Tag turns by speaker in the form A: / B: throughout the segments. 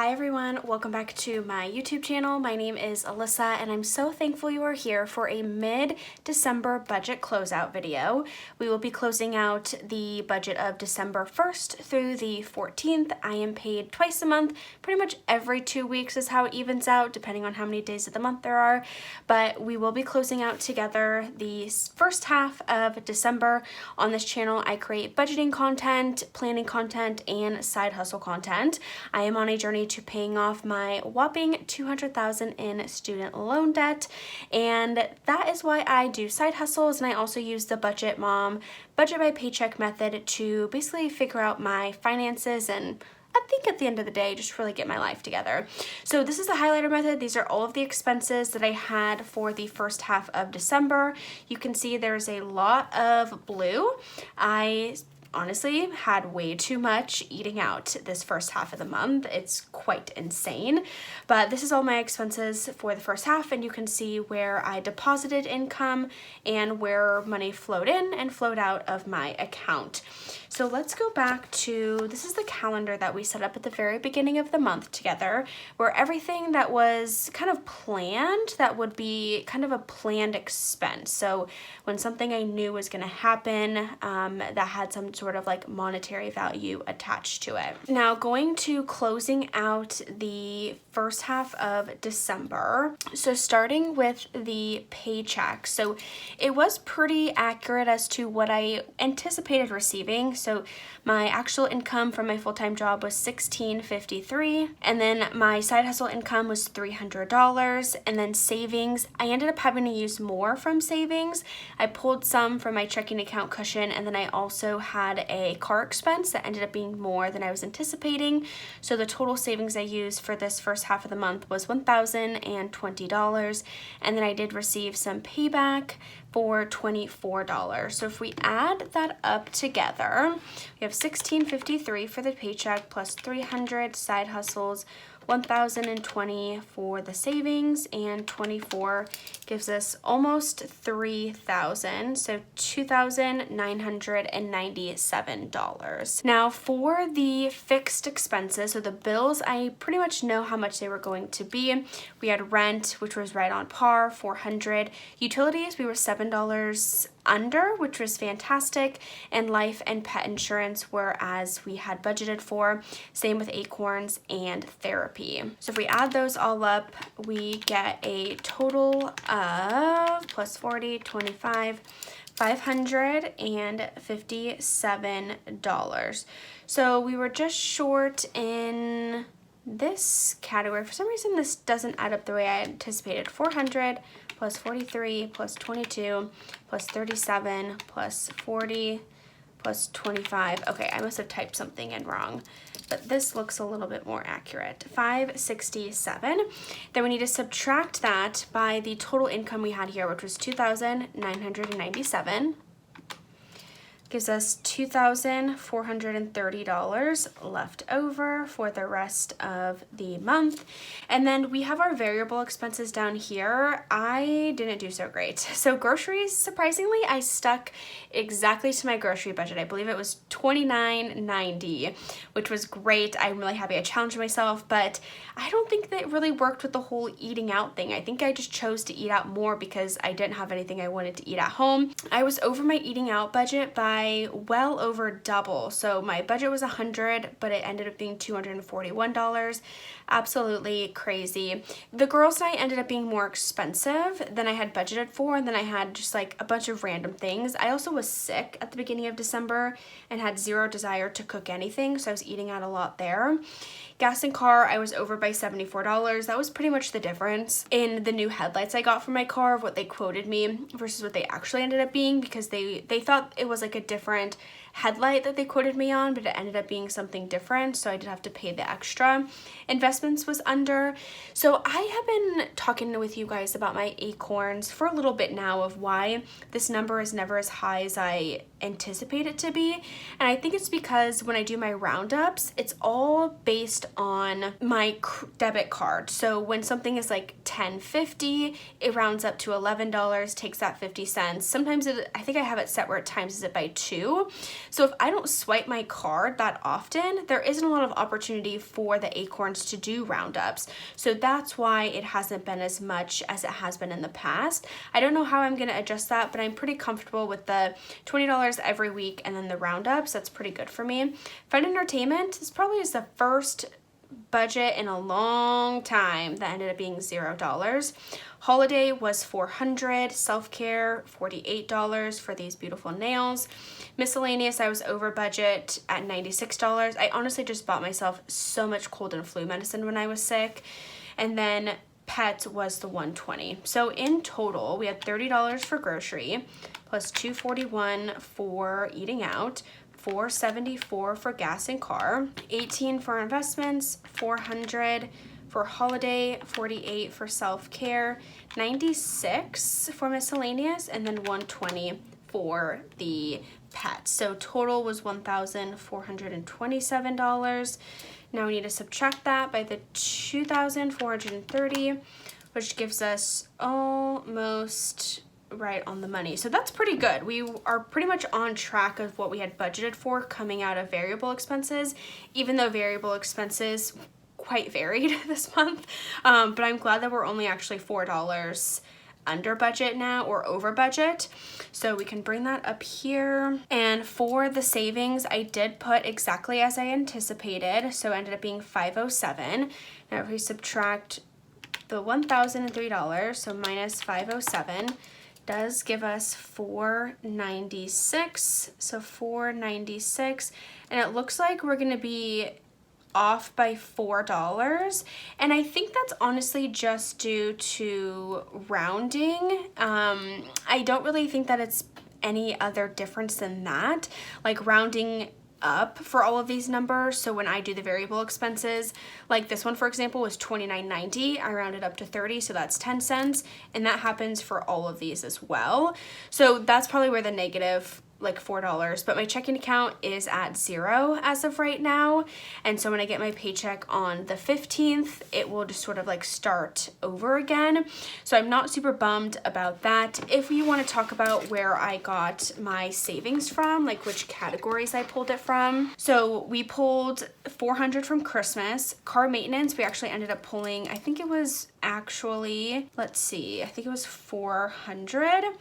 A: Hi everyone, welcome back to my YouTube channel. My name is Alyssa and I'm so thankful you are here for a mid-December budget closeout video. We will be closing out the budget of December 1st through the 14th. I am paid twice a month, pretty much every 2 weeks is how it evens out depending on how many days of the month there are, but we will be closing out together the first half of December. On this channel I create budgeting content, planning content, and side hustle content. I am on a journey to paying off my whopping $200,000 in student loan debt, and that is why I do side hustles, and I also use the Budget Mom budget by paycheck method to basically figure out my finances and I think at the end of the day, just really get my life together. So this is the highlighter method. These are all of the expenses that I had for the first half of December. You can see there's a lot of blue. I honestly had way too much eating out this first half of the month. It's quite insane, but this is all my expenses for the first half, and you can see where I deposited income and where money flowed in and flowed out of my account. So let's go back to, this is the calendar that we set up at the very beginning of the month together, where everything that was kind of planned, that would be kind of a planned expense. So when something I knew was going to happen, that had some sort of like monetary value attached to it. Now going to closing out the first half of December. So starting with the paycheck. So it was pretty accurate as to what I anticipated receiving. So my actual income from my full-time job was $1,653, and then my side hustle income was $300, and then savings, I ended up having to use more from savings. I pulled some from my checking account cushion, and then I also had a car expense that ended up being more than I was anticipating. So the total savings I used for this first half of the month was $1,020, and then I did receive some payback for $24. So if we add that up together, we have $1,653 for the paycheck plus $300 side hustles, $1,020 for the savings, and $24 gives us almost $3,000, so $2,997. Now for the fixed expenses, so the bills, I pretty much know how much they were going to be. We had rent, which was right on par, $400. Utilities, we were $7 under, which was fantastic, and life and pet insurance were as we had budgeted for. Same with Acorns and therapy. So if we add those all up, we get a total of plus 40, 25, $557. So we were just short in this category. For some reason, this doesn't add up the way I anticipated. 400 plus 43 plus 22 plus 37 plus 40 plus 25. Okay, I must have typed something in wrong, but this looks a little bit more accurate. 567. Then we need to subtract that by the total income we had here, which was $2,997. Gives us $2,430 left over for the rest of the month. And then we have our variable expenses down here. I didn't do so great. So groceries, surprisingly, I stuck exactly to my grocery budget. I believe it was $29.90, which was great. I'm really happy I challenged myself, but I don't think that really worked with the whole eating out thing. I think I just chose to eat out more because I didn't have anything I wanted to eat at home. I was over my eating out budget by well over double. So my budget was $100, but it ended up being $241. Absolutely crazy. The girls' night ended up being more expensive than I had budgeted for, and then I had just like a bunch of random things. I also was sick at the beginning of December and had zero desire to cook anything, so I was eating out a lot there. Gas and car, I was over by $74. That was pretty much the difference in the new headlights I got for my car of what they quoted me versus what they actually ended up being, because they thought it was like a different headlight that they quoted me on, but it ended up being something different, so I did have to pay the extra. Investments was under. So I have been talking with you guys about my Acorns for a little bit now of why this number is never as high as I anticipate it to be, and I think it's because when I do my roundups, it's all based on my debit card. So when something is like $10.50, it rounds up to $11, takes that 50 cents. Sometimes I think I have it set where it times it by 2. So if I don't swipe my card that often, there isn't a lot of opportunity for the Acorns to do roundups. So that's why it hasn't been as much as it has been in the past. I don't know how I'm gonna adjust that, but I'm pretty comfortable with the $20 every week and then the roundups. That's pretty good for me. Fun entertainment, this probably is the first budget in a long time that ended up being $0. Holiday was $400, self-care $48 for these beautiful nails. Miscellaneous, I was over budget at $96. I honestly just bought myself so much cold and flu medicine when I was sick. And then pet was the $120. So in total, we had $30 for grocery, plus $241 for eating out, $474 for gas and car, $18 for investments, $400 for holiday, $48 for self-care, $96 for miscellaneous, and then $120 for the pet. So total was $1,427. Now we need to subtract that by the $2,430, which gives us almost right on the money. So that's pretty good. We are pretty much on track of what we had budgeted for coming out of variable expenses, even though variable expenses quite varied this month. But I'm glad that we're only actually $4 under budget now, or over budget. So we can bring that up here. And for the savings, I did put exactly as I anticipated. So it ended up being $507. Now if we subtract the $1,003, so minus $507, does give us $496. So $496, and it looks like we're gonna be off by $4, and I think that's honestly just due to rounding. I don't really think that it's any other difference than that, like rounding up for all of these numbers. So when I do the variable expenses, like this one for example was $29.90, I rounded up to 30, so that's 10 cents, and that happens for all of these as well. So that's probably where the negative, like $4, but my checking account is at 0 as of right now. And so when I get my paycheck on the 15th, it will just sort of like start over again. So I'm not super bummed about that. If you want to talk about where I got my savings from, like which categories I pulled it from. So we pulled $400 from Christmas. Car maintenance, we actually ended up pulling, I think it was actually, let's see, I think it was $400.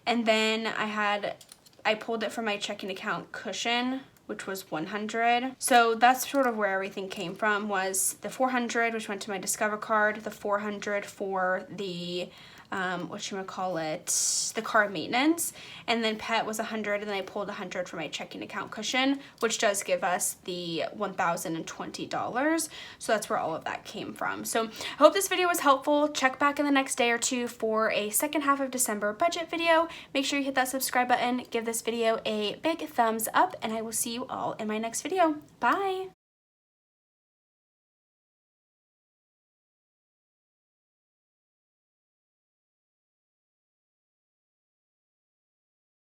A: And then I pulled it from my checking account cushion, which was $100. So that's sort of where everything came from, was the $400, which went to my Discover card, the $400 for the the car maintenance, and then pet was $100, and then I pulled $100 for my checking account cushion, which does give us the $1,020. So that's where all of that came from. So I hope this video was helpful. Check back in the next day or two for a second half of December budget video. Make sure you hit that subscribe button, give this video a big thumbs up, and I will see you all in my next video. Bye!